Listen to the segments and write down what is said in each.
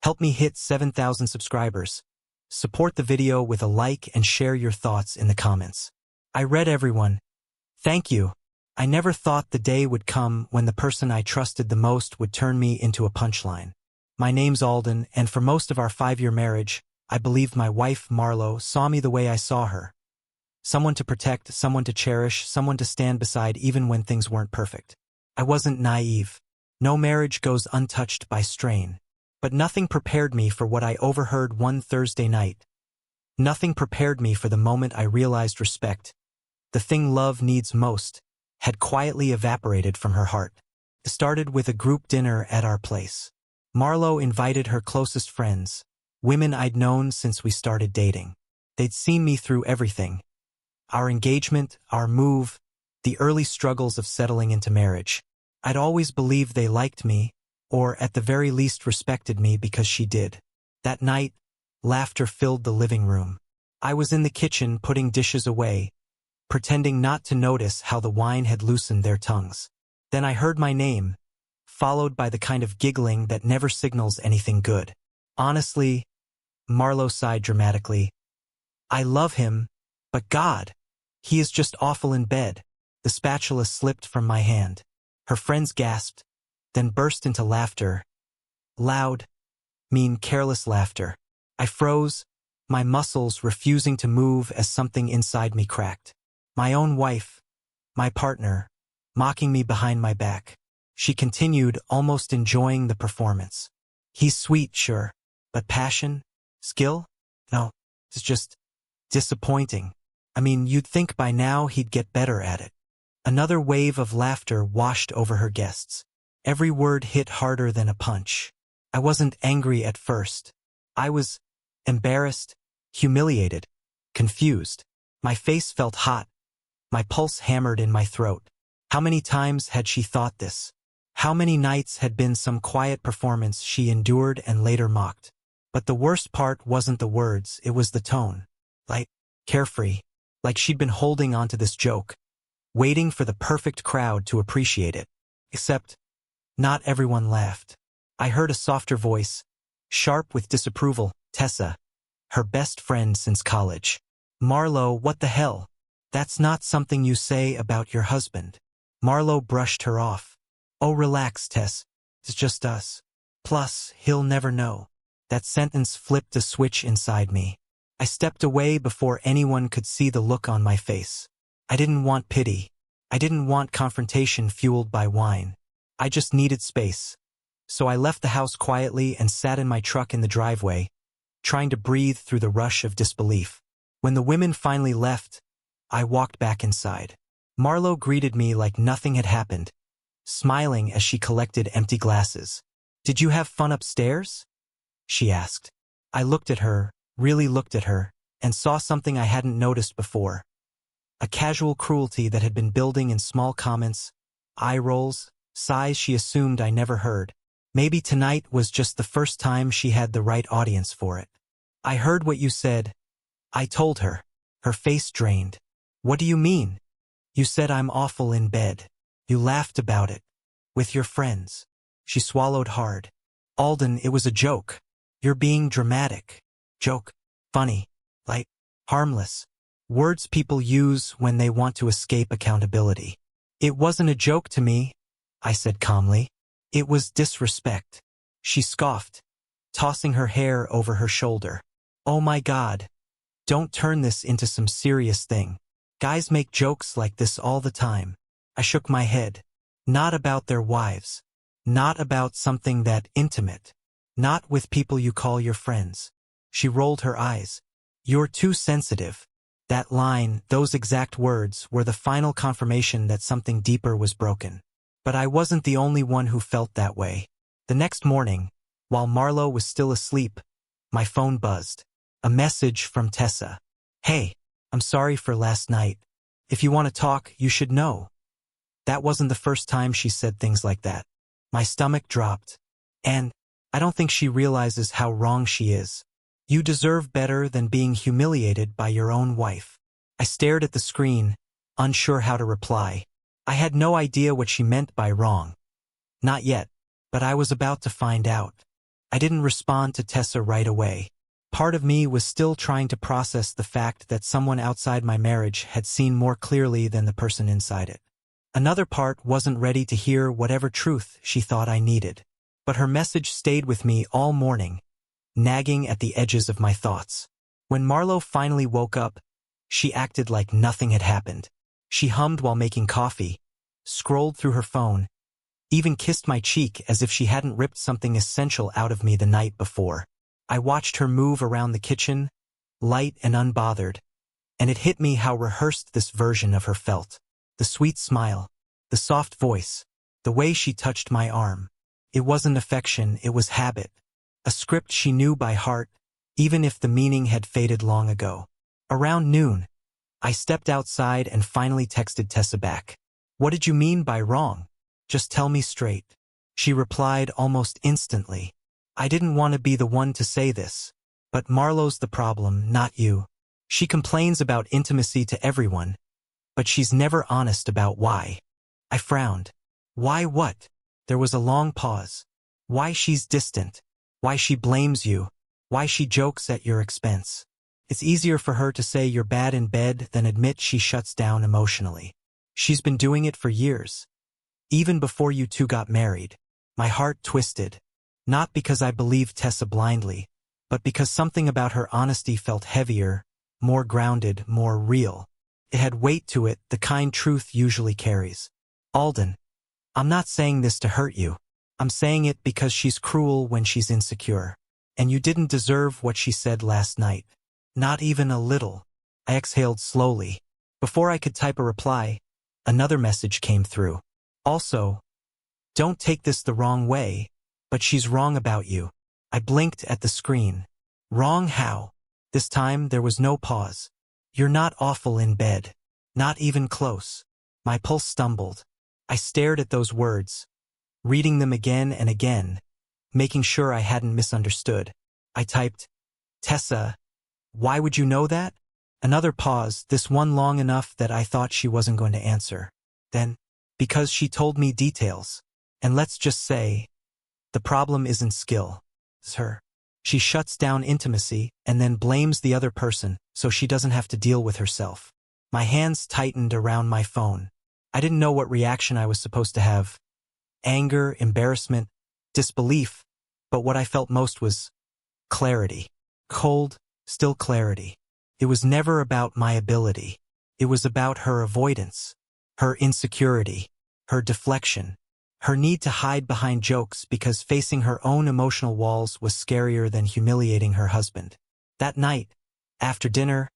Help me hit 7,000 subscribers. Support the video with a like and share your thoughts in the comments. I read everyone. Thank you. I never thought the day would come when the person I trusted the most would turn me into a punchline. My name's Alden, and for most of our 5-year marriage, I believed my wife, Marlo, saw me the way I saw her. Someone to protect, someone to cherish, someone to stand beside even when things weren't perfect. I wasn't naive. No marriage goes untouched by strain. But nothing prepared me for what I overheard one Thursday night. Nothing prepared me for the moment I realized respect, the thing love needs most, had quietly evaporated from her heart. It started with a group dinner at our place. Marlo invited her closest friends, women I'd known since we started dating. They'd seen me through everything. Our engagement, our move, the early struggles of settling into marriage. I'd always believed they liked me, or at the very least respected me because she did. That night, laughter filled the living room. I was in the kitchen putting dishes away, pretending not to notice how the wine had loosened their tongues. Then I heard my name, followed by the kind of giggling that never signals anything good. Honestly, Marlo sighed dramatically, I love him, but God, he is just awful in bed. The spatula slipped from my hand. Her friends gasped, then burst into laughter. Loud, mean, careless laughter. I froze, my muscles refusing to move as something inside me cracked. My own wife, my partner, mocking me behind my back. She continued, almost enjoying the performance. He's sweet, sure, but passion? Skill? No, it's just disappointing. I mean, you'd think by now he'd get better at it. Another wave of laughter washed over her guests. Every word hit harder than a punch. I wasn't angry at first. I was embarrassed, humiliated, confused. My face felt hot. My pulse hammered in my throat. How many times had she thought this? How many nights had been some quiet performance she endured and later mocked? But the worst part wasn't the words, it was the tone. Light, carefree, like she'd been holding onto this joke, waiting for the perfect crowd to appreciate it. Except, not everyone laughed. I heard a softer voice, sharp with disapproval, Tessa, her best friend since college. Marlo, what the hell? That's not something you say about your husband. Marlo brushed her off. Oh, relax, Tess. It's just us. Plus, he'll never know. That sentence flipped a switch inside me. I stepped away before anyone could see the look on my face. I didn't want pity. I didn't want confrontation fueled by wine. I just needed space. So I left the house quietly and sat in my truck in the driveway, trying to breathe through the rush of disbelief. When the women finally left, I walked back inside. Marlo greeted me like nothing had happened, smiling as she collected empty glasses. Did you have fun upstairs? She asked. I looked at her, really looked at her, and saw something I hadn't noticed before. A casual cruelty that had been building in small comments, eye rolls, sighs she assumed I never heard. Maybe tonight was just the first time she had the right audience for it. I heard what you said. I told her. Her face drained. What do you mean? You said I'm awful in bed. You laughed about it. With your friends. She swallowed hard. Alden, it was a joke. You're being dramatic. Joke. Funny. Light. Harmless. Words people use when they want to escape accountability. It wasn't a joke to me, I said calmly. It was disrespect. She scoffed, tossing her hair over her shoulder. Oh my God. Don't turn this into some serious thing. Guys make jokes like this all the time. I shook my head. Not about their wives. Not about something that intimate. Not with people you call your friends. She rolled her eyes. You're too sensitive. That line, those exact words, were the final confirmation that something deeper was broken. But I wasn't the only one who felt that way. The next morning, while Marlo was still asleep, my phone buzzed. A message from Tessa. Hey, I'm sorry for last night. If you want to talk, you should know. That wasn't the first time she said things like that. My stomach dropped. And I don't think she realizes how wrong she is. You deserve better than being humiliated by your own wife. I stared at the screen, unsure how to reply. I had no idea what she meant by wrong. Not yet, but I was about to find out. I didn't respond to Tessa right away. Part of me was still trying to process the fact that someone outside my marriage had seen more clearly than the person inside it. Another part wasn't ready to hear whatever truth she thought I needed. But her message stayed with me all morning, nagging at the edges of my thoughts. When Marlo finally woke up, she acted like nothing had happened. She hummed while making coffee, scrolled through her phone, even kissed my cheek as if she hadn't ripped something essential out of me the night before. I watched her move around the kitchen, light and unbothered, and it hit me how rehearsed this version of her felt. The sweet smile, the soft voice, the way she touched my arm. It wasn't affection, it was habit. A script she knew by heart, even if the meaning had faded long ago. Around noon, I stepped outside and finally texted Tessa back. "What did you mean by wrong? Just tell me straight." She replied almost instantly. "I didn't want to be the one to say this, but Marlo's the problem, not you. She complains about intimacy to everyone, but she's never honest about why." I frowned. Why what? There was a long pause. Why she's distant? Why she blames you? Why she jokes at your expense? It's easier for her to say you're bad in bed than admit she shuts down emotionally. She's been doing it for years. Even before you two got married. My heart twisted. Not because I believed Tessa blindly, but because something about her honesty felt heavier, more grounded, more real. It had weight to it, the kind truth usually carries. "Alden, I'm not saying this to hurt you. I'm saying it because she's cruel when she's insecure. And you didn't deserve what she said last night. Not even a little." I exhaled slowly. Before I could type a reply, another message came through. "Also, don't take this the wrong way, but she's wrong about you." I blinked at the screen. Wrong how? This time there was no pause. "You're not awful in bed. Not even close." My pulse stumbled. I stared at those words, reading them again and again, making sure I hadn't misunderstood. I typed, "Tessa, why would you know that?" Another pause, this one long enough that I thought she wasn't going to answer. Then, "Because she told me details. And let's just say, the problem isn't skill. It's her. She shuts down intimacy and then blames the other person so she doesn't have to deal with herself." My hands tightened around my phone. I didn't know what reaction I was supposed to have. Anger, embarrassment, disbelief, but what I felt most was clarity. Cold, still clarity. It was never about my ability. It was about her avoidance, her insecurity, her deflection, her need to hide behind jokes because facing her own emotional walls was scarier than humiliating her husband. That night, after dinner,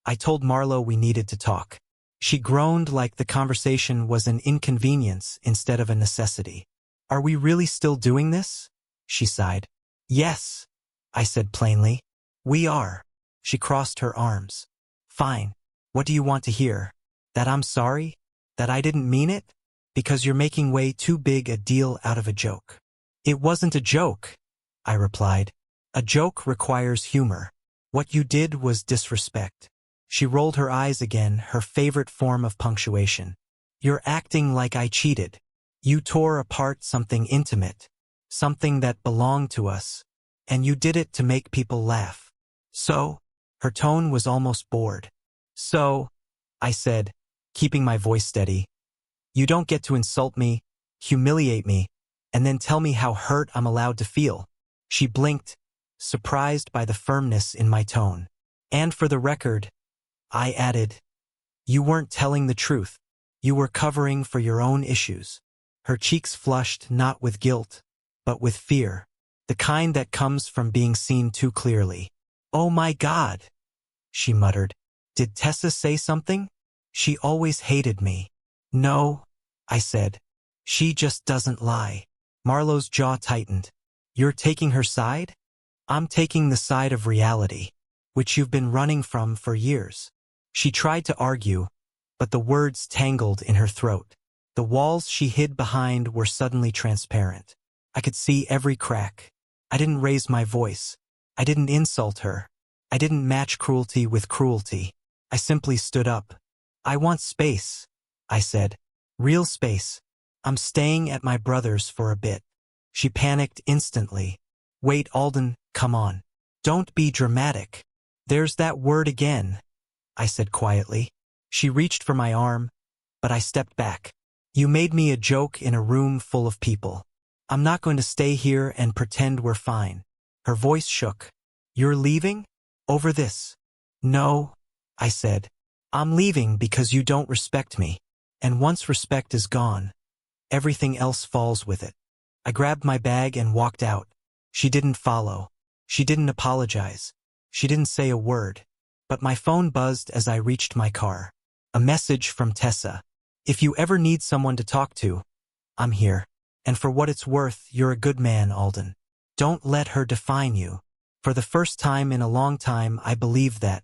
I told Marlo we needed to talk. She groaned like the conversation was an inconvenience instead of a necessity. "Are we really still doing this?" she sighed. "Yes," I said plainly. "We are." She crossed her arms. "Fine. What do you want to hear? That I'm sorry? That I didn't mean it? Because you're making way too big a deal out of a joke." "It wasn't a joke," I replied. "A joke requires humor. What you did was disrespect." She rolled her eyes again, her favorite form of punctuation. "You're acting like I cheated. You tore apart something intimate, something that belonged to us, and you did it to make people laugh. So?" Her tone was almost bored. "So," I said, keeping my voice steady, "you don't get to insult me, humiliate me, and then tell me how hurt I'm allowed to feel." She blinked, surprised by the firmness in my tone. "And for the record," I added, "you weren't telling the truth. You were covering for your own issues." Her cheeks flushed not with guilt, but with fear, the kind that comes from being seen too clearly. "Oh my God," she muttered. "Did Tessa say something? She always hated me." "No," I said. "She just doesn't lie." Marlo's jaw tightened. "You're taking her side?" "I'm taking the side of reality, which you've been running from for years." She tried to argue, but the words tangled in her throat. The walls she hid behind were suddenly transparent. I could see every crack. I didn't raise my voice. I didn't insult her. I didn't match cruelty with cruelty. I simply stood up. "I want space," I said. "Real space. I'm staying at my brother's for a bit." She panicked instantly. Wait, Alden, come on. Don't be dramatic. There's that word again, I said quietly. She reached for my arm, but I stepped back. You made me a joke in a room full of people. I'm not going to stay here and pretend we're fine. Her voice shook. You're leaving? Over this? No, I said. I'm leaving because you don't respect me. And once respect is gone, everything else falls with it. I grabbed my bag and walked out. She didn't follow. She didn't apologize. She didn't say a word. But my phone buzzed as I reached my car. A message from Tessa. If you ever need someone to talk to, I'm here. And for what it's worth, you're a good man, Alden. Don't let her define you. For the first time in a long time, I believed that.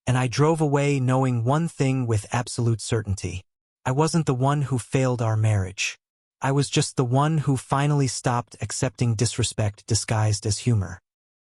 And I drove away knowing one thing with absolute certainty. I wasn't the one who failed our marriage. I was just the one who finally stopped accepting disrespect disguised as humor.